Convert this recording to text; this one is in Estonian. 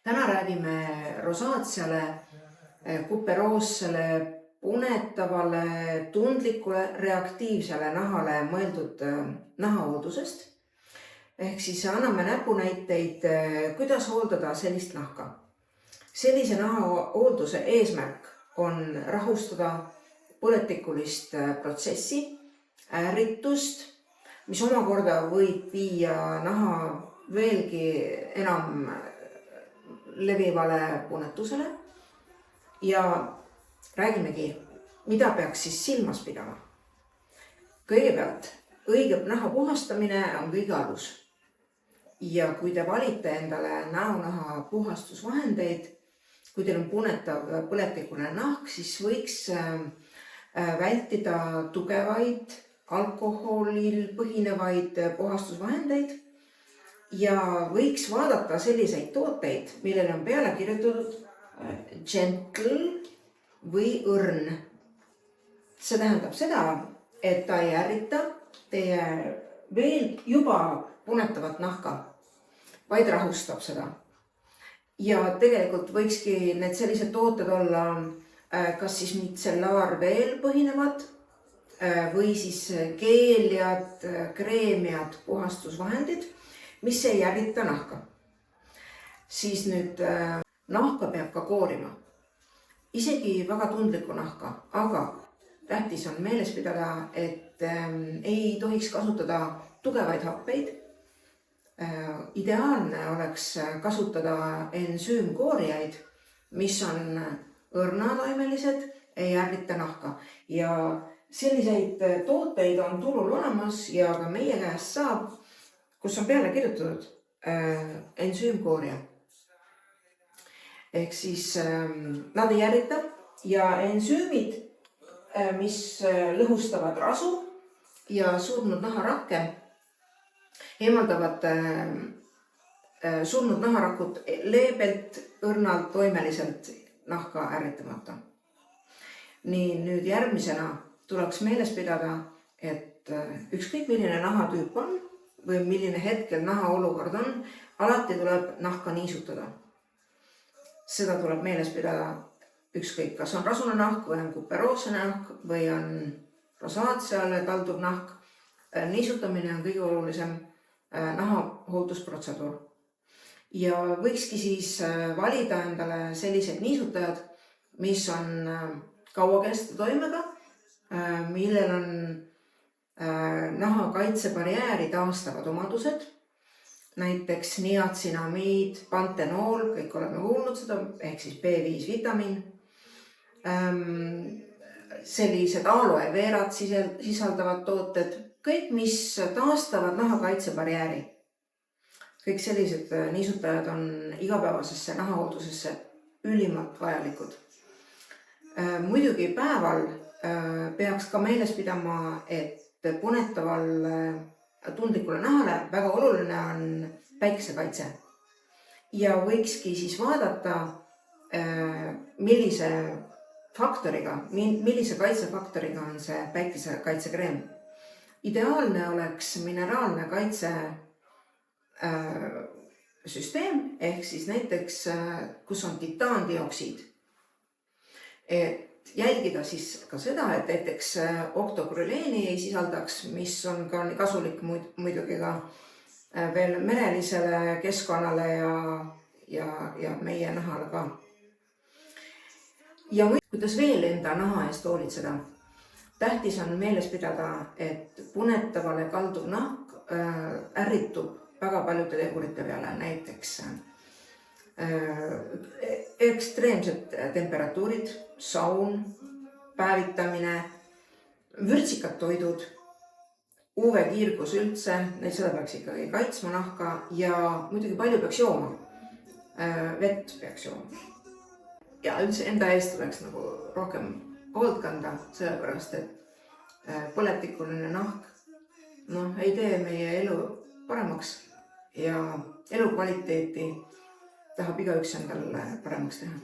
Täna räägime rosaatsiale, kuperoossele, punetavale, tundlikule, reaktiivsele nahale mõeldud nahahooldusest. Ehk siis anname näpunäiteid, kuidas hooldada sellist nahka. Sellise nahahoolduse eesmärk on rahustada põletikulist protsessi, ärritust, mis omakorda võib viia naha veelgi enam levivale punetusele. Ja räägimegi, mida peaks siis silmas pidama. Kõigepealt, õige naha puhastamine on kõige alus. Ja kui te valite endale näonaha puhastusvahendeid, kui teil on punetav põletikune nahk, siis võiks vältida tugevaid alkoholil põhinevaid puhastusvahendeid ja võiks vaadata selliseid tooteid, millele on peale kirjutatud gentle või õrn. See tähendab seda, et ta ei ärrita teie veel juba punetavat nahka, vaid rahustab seda. Ja tegelikult võikski need sellised tooted olla kas siis mitsellaarveel põhinevad või siis geeliad, kreemiad, puhastusvahendid, mis ei ärrita nahka. Siis nüüd nahka peab ka koorima. Isegi väga tundliku nahka, aga tähtis on meeles pidada, et ei tohiks kasutada tugevaid happeid. Ideaalne oleks kasutada ensüümkoorijaid, mis on õrnatoimelised, ei ärrita nahka. Ja selliseid tooteid on turul olemas ja ka meie käest saab, kus on peale kirjutatud ensüümkooria. Ehk siis nad ei ärrita ja ensüümid, mis lõhustavad rasu ja surnud naharakke, eemaldavad surnud naharakut leebelt, õrnalt, toimeliselt nahka ärritamata. Nii, nüüd järgmisena tuleks meeles pidada, et ükskõik milline nahatüüp on või milline hetkel naha olukord on, alati tuleb nahka niisutada. Seda tuleb meeles pidada ükskõik, kas on rasune nahk või on kuperoosse nahk või on rosaatsiale kalduv nahk. Niisutamine on kõige olulisem nahahooldusprotseduur. Ja võikski siis valida endale sellised niisutajad, mis on kauakestva toimega, millel on naha kaitsebarjääri taastavad omadused, näiteks niatsinamiid, pantenool, kõik oleme kuulnud seda, ehk siis B5 vitamiin, sellised aloe veerad sisaldavad tooted, kõik, mis taastavad naha kaitsebarjääri. Kõik sellised niisutajad on igapäevasesse nahahooldusesse ülimalt vajalikud. Muidugi päeval peaks ka meeles pidama, et punetaval tundlikule nahale väga oluline on päikesekaitse. Ja võikski siis vaadata, millise kaitsefaktoriga on see päikesekaitsekreem. Ideaalne oleks mineraalne kaitsesüsteem, ehk siis näiteks, kus on titaandioksiid. Et jälgida siis ka seda, et näiteks oktokrüleeni ei sisaldaks, mis on ka kasulik muidugi ka veel merelisele keskkonnale ja meie nahale ka. Ja kuidas veel enda naha eest hoolitseda? Tähtis on meeles pidada, et punetavale kalduv nahk ärritub väga paljude tegurite peale, näiteks ekstreemsed temperatuurid, saun, päevitamine, vürtsikad toidud, UV-kiirgus üldse, seda peaks ikkagi kaitsma nahka ja muidugi palju peaks jooma, vett peaks jooma. Ja üldse enda eest tuleks nagu rohkem hoolt kanda, sellepärast, et põletikuline nahk ei tee meie elu paremaks ja elukvaliteeti tahab igaüks endale paremaks teha.